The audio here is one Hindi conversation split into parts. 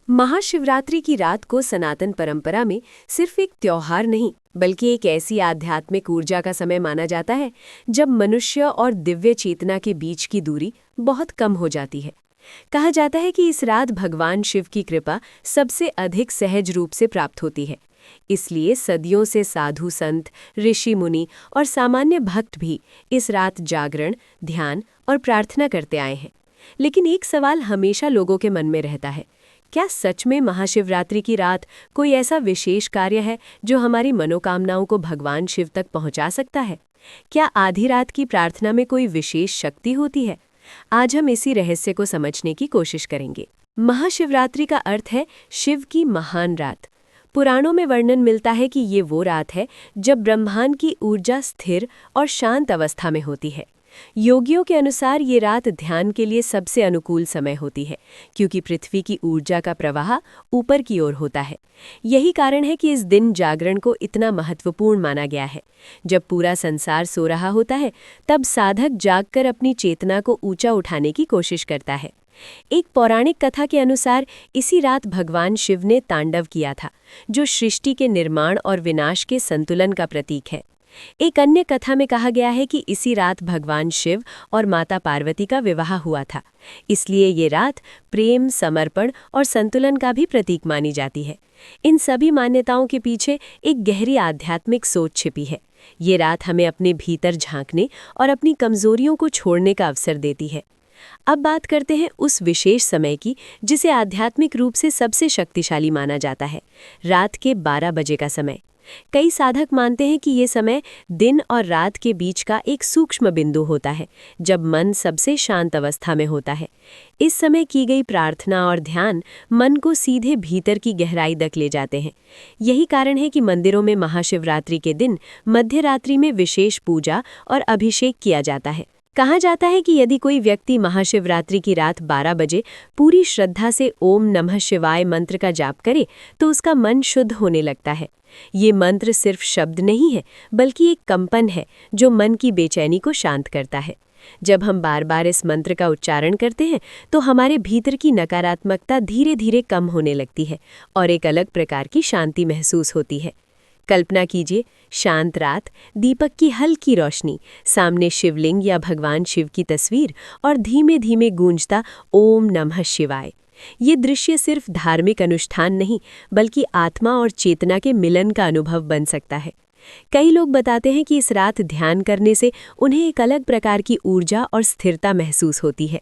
महाशिवरात्रि की रात को सनातन परंपरा में सिर्फ एक त्योहार नहीं बल्कि एक ऐसी आध्यात्मिक ऊर्जा का समय माना जाता है जब मनुष्य और दिव्य चेतना के बीच की दूरी बहुत कम हो जाती है। कहा जाता है कि इस रात भगवान शिव की कृपा सबसे अधिक सहज रूप से प्राप्त होती है। इसलिए सदियों से साधु संत, ऋषि मुनि और सामान्य भक्त भी इस रात जागरण, ध्यान और प्रार्थना करते आए हैं। लेकिन एक सवाल हमेशा लोगों के मन में रहता है, क्या सच में महाशिवरात्रि की रात कोई ऐसा विशेष कार्य है जो हमारी मनोकामनाओं को भगवान शिव तक पहुंचा सकता है? क्या आधी रात की प्रार्थना में कोई विशेष शक्ति होती है? आज हम इसी रहस्य को समझने की कोशिश करेंगे। महाशिवरात्रि का अर्थ है शिव की महान रात। पुराणों में वर्णन मिलता है कि ये वो रात है जब ब्रह्मांड की ऊर्जा स्थिर और शांत अवस्था में होती है। योगियों के अनुसार ये रात ध्यान के लिए सबसे अनुकूल समय होती है, क्योंकि पृथ्वी की ऊर्जा का प्रवाह ऊपर की ओर होता है। यही कारण है कि इस दिन जागरण को इतना महत्वपूर्ण माना गया है। जब पूरा संसार सो रहा होता है, तब साधक जागकर अपनी चेतना को ऊंचा उठाने की कोशिश करता है। एक पौराणिक कथा के अनुसार इसी रात भगवान शिव ने तांडव किया था, जो सृष्टि के निर्माण और विनाश के संतुलन का प्रतीक है। एक अन्य कथा में कहा गया है कि इसी रात भगवान शिव और माता पार्वती का विवाह हुआ था। इसलिए ये रात प्रेम, समर्पण और संतुलन का भी प्रतीक मानी जाती है। इन सभी मान्यताओं के पीछे एक गहरी आध्यात्मिक सोच छिपी है। ये रात हमें अपने भीतर झांकने और अपनी कमजोरियों को छोड़ने का अवसर देती है। अब बात करते हैं उस विशेष समय की जिसे आध्यात्मिक रूप से सबसे शक्तिशाली माना जाता है, रात के 12 बजे का समय। कई साधक मानते हैं कि ये समय दिन और रात के बीच का एक सूक्ष्म बिंदु होता है, जब मन सबसे शांत अवस्था में होता है। इस समय की गई प्रार्थना और ध्यान मन को सीधे भीतर की गहराई तक ले जाते हैं। यही कारण है कि मंदिरों में महाशिवरात्रि के दिन मध्य रात्रि में विशेष पूजा और अभिषेक किया जाता है। कहा जाता है कि यदि कोई व्यक्ति महाशिवरात्रि की रात 12 बजे पूरी श्रद्धा से ओम नमः शिवाय मंत्र का जाप करे तो उसका मन शुद्ध होने लगता है। ये मंत्र सिर्फ शब्द नहीं है, बल्कि एक कंपन है जो मन की बेचैनी को शांत करता है। जब हम बार बार इस मंत्र का उच्चारण करते हैं तो हमारे भीतर की नकारात्मकता धीरे धीरे कम होने लगती है और एक अलग प्रकार की शांति महसूस होती है। कल्पना कीजिए, शांत रात, दीपक की हल्की रोशनी, सामने शिवलिंग या भगवान शिव की तस्वीर और धीमे धीमे गूंजता ओम नमः शिवाय। ये दृश्य सिर्फ धार्मिक अनुष्ठान नहीं, बल्कि आत्मा और चेतना के मिलन का अनुभव बन सकता है। कई लोग बताते हैं कि इस रात ध्यान करने से उन्हें एक अलग प्रकार की ऊर्जा और स्थिरता महसूस होती है।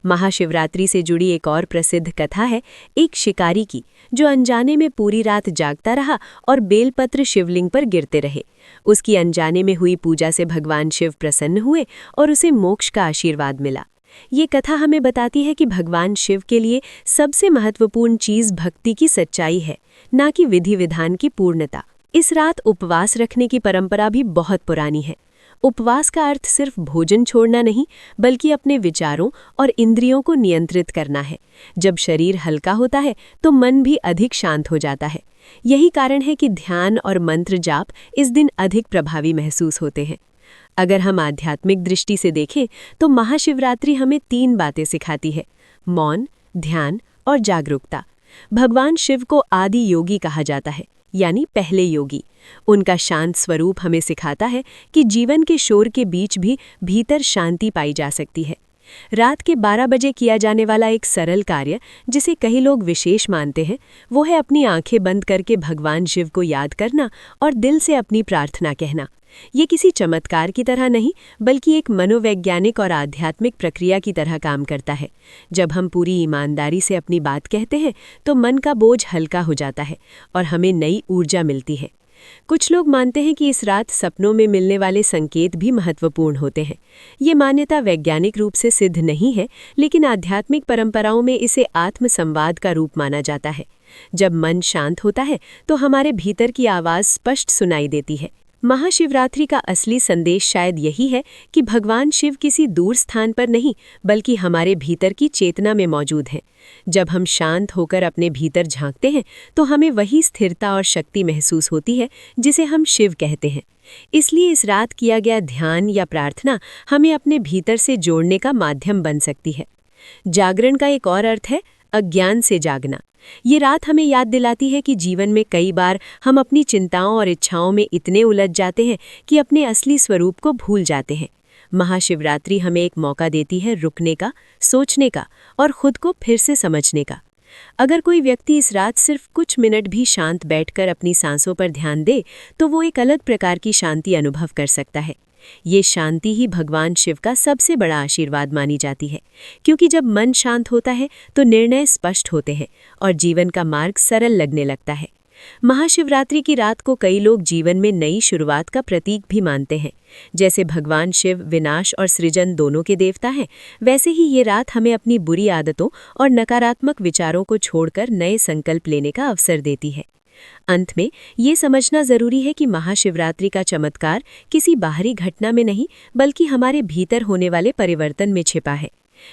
महाशिवरात्रि से जुड़ी एक और प्रसिद्ध कथा है एक शिकारी की, जो अनजाने में पूरी रात जागता रहा और बेलपत्र शिवलिंग पर गिरते रहे। उसकी अनजाने में हुई पूजा से भगवान शिव प्रसन्न हुए और उसे मोक्ष का आशीर्वाद मिला। ये कथा हमें बताती है कि भगवान शिव के लिए सबसे महत्वपूर्ण चीज भक्ति की सच्चाई है, न कि विधि विधान की पूर्णता। इस रात उपवास रखने की परंपरा भी बहुत पुरानी है। उपवास का अर्थ सिर्फ भोजन छोड़ना नहीं, बल्कि अपने विचारों और इंद्रियों को नियंत्रित करना है। जब शरीर हल्का होता है तो मन भी अधिक शांत हो जाता है। यही कारण है कि ध्यान और मंत्र जाप इस दिन अधिक प्रभावी महसूस होते हैं। अगर हम आध्यात्मिक दृष्टि से देखें तो महाशिवरात्रि हमें 3 बातें सिखाती है: मौन, ध्यान और जागरूकता। भगवान शिव को आदि योगी कहा जाता है, यानी पहले योगी। उनका शांत स्वरूप हमें सिखाता है कि जीवन के शोर के बीच भी भीतर शांति पाई जा सकती है। रात के 12 बजे किया जाने वाला एक सरल कार्य, जिसे कई लोग विशेष मानते हैं, वो है अपनी आंखें बंद करके भगवान शिव को याद करना और दिल से अपनी प्रार्थना कहना। ये किसी चमत्कार की तरह नहीं, बल्कि एक मनोवैज्ञानिक और आध्यात्मिक प्रक्रिया की तरह काम करता है। जब हम पूरी ईमानदारी से अपनी बात कहते हैं तो मन का बोझ हल्का हो जाता है और हमें नई ऊर्जा मिलती है। कुछ लोग मानते हैं कि इस रात सपनों में मिलने वाले संकेत भी महत्वपूर्ण होते हैं। ये मान्यता वैज्ञानिक रूप से सिद्ध नहीं है, लेकिन आध्यात्मिक परंपराओं में इसे आत्म संवाद का रूप माना जाता है। जब मन शांत होता है तो हमारे भीतर की आवाज़ स्पष्ट सुनाई देती है। महाशिवरात्रि का असली संदेश शायद यही है कि भगवान शिव किसी दूर स्थान पर नहीं, बल्कि हमारे भीतर की चेतना में मौजूद हैं। जब हम शांत होकर अपने भीतर झांकते हैं तो हमें वही स्थिरता और शक्ति महसूस होती है जिसे हम शिव कहते हैं। इसलिए इस रात किया गया ध्यान या प्रार्थना हमें अपने भीतर से जोड़ने का माध्यम बन सकती है। जागरण का एक और अर्थ है अज्ञान से जागना। ये रात हमें याद दिलाती है कि जीवन में कई बार हम अपनी चिंताओं और इच्छाओं में इतने उलझ जाते हैं कि अपने असली स्वरूप को भूल जाते हैं। महाशिवरात्रि हमें एक मौका देती है रुकने का, सोचने का और खुद को फिर से समझने का। अगर कोई व्यक्ति इस रात सिर्फ कुछ मिनट भी शांत बैठकर अपनी सांसों पर ध्यान दे, तो वो एक अलग प्रकार की शांति अनुभव कर सकता है। ये शांति ही भगवान शिव का सबसे बड़ा आशीर्वाद मानी जाती है, क्योंकि जब मन शांत होता है तो निर्णय स्पष्ट होते हैं और जीवन का मार्ग सरल लगने लगता है। महाशिवरात्रि की रात को कई लोग जीवन में नई शुरुआत का प्रतीक भी मानते हैं। जैसे भगवान शिव विनाश और सृजन दोनों के देवता हैं, वैसे ही ये रात हमें अपनी बुरी आदतों और नकारात्मक विचारों को छोड़कर नए संकल्प लेने का अवसर देती है। अंत में ये समझना जरूरी है कि महाशिवरात्रि का चमत्कार किसी बाहरी घटना में नहीं, बल्कि हमारे भीतर होने वाले परिवर्तन में छिपा है।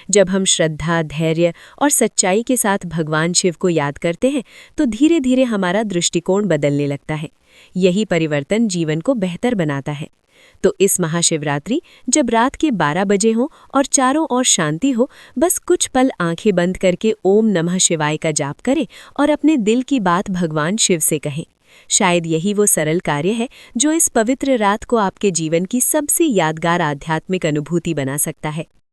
जब हम श्रद्धा, धैर्य और सच्चाई के साथ भगवान शिव को याद करते हैं, तो धीरे धीरे हमारा दृष्टिकोण बदलने लगता है। यही परिवर्तन जीवन को बेहतर बनाता है। तो इस महाशिवरात्रि, जब रात के 12 बजे हो और चारों ओर शांति हो, बस कुछ पल आंखें बंद करके ओम नमः शिवाय का जाप करें और अपने दिल की बात भगवान शिव से कहें। शायद यही वो सरल कार्य है जो इस पवित्र रात को आपके जीवन की सबसे यादगार आध्यात्मिक अनुभूति बना सकता है।